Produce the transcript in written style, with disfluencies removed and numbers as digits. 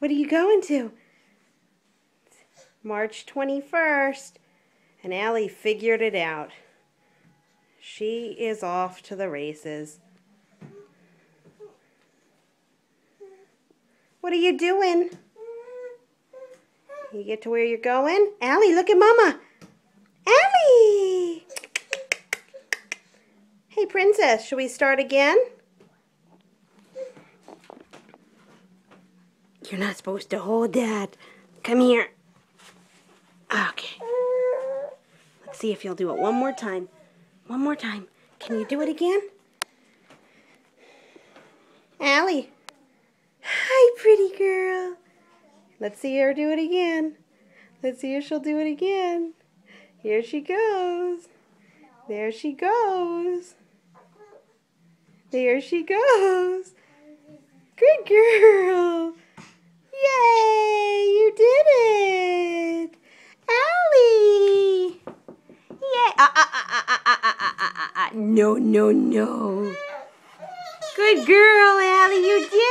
What are you going to? March 21st. And Allie figured it out. She is off to the races. What are you doing? You get to where you're going? Allie, look at Mama. Allie! Hey, Princess, should we start again? You're not supposed to hold that. Come here. Okay. Let's see if you'll do it one more time. One more time. Can you do it again? Allie. Hi, pretty girl. Let's see her do it again. Let's see if she'll do it again. Here she goes. There she goes. There she goes. Good girl. Yay, you did it. Allie. Yay. No, no, no. Good girl, Allie, you did it.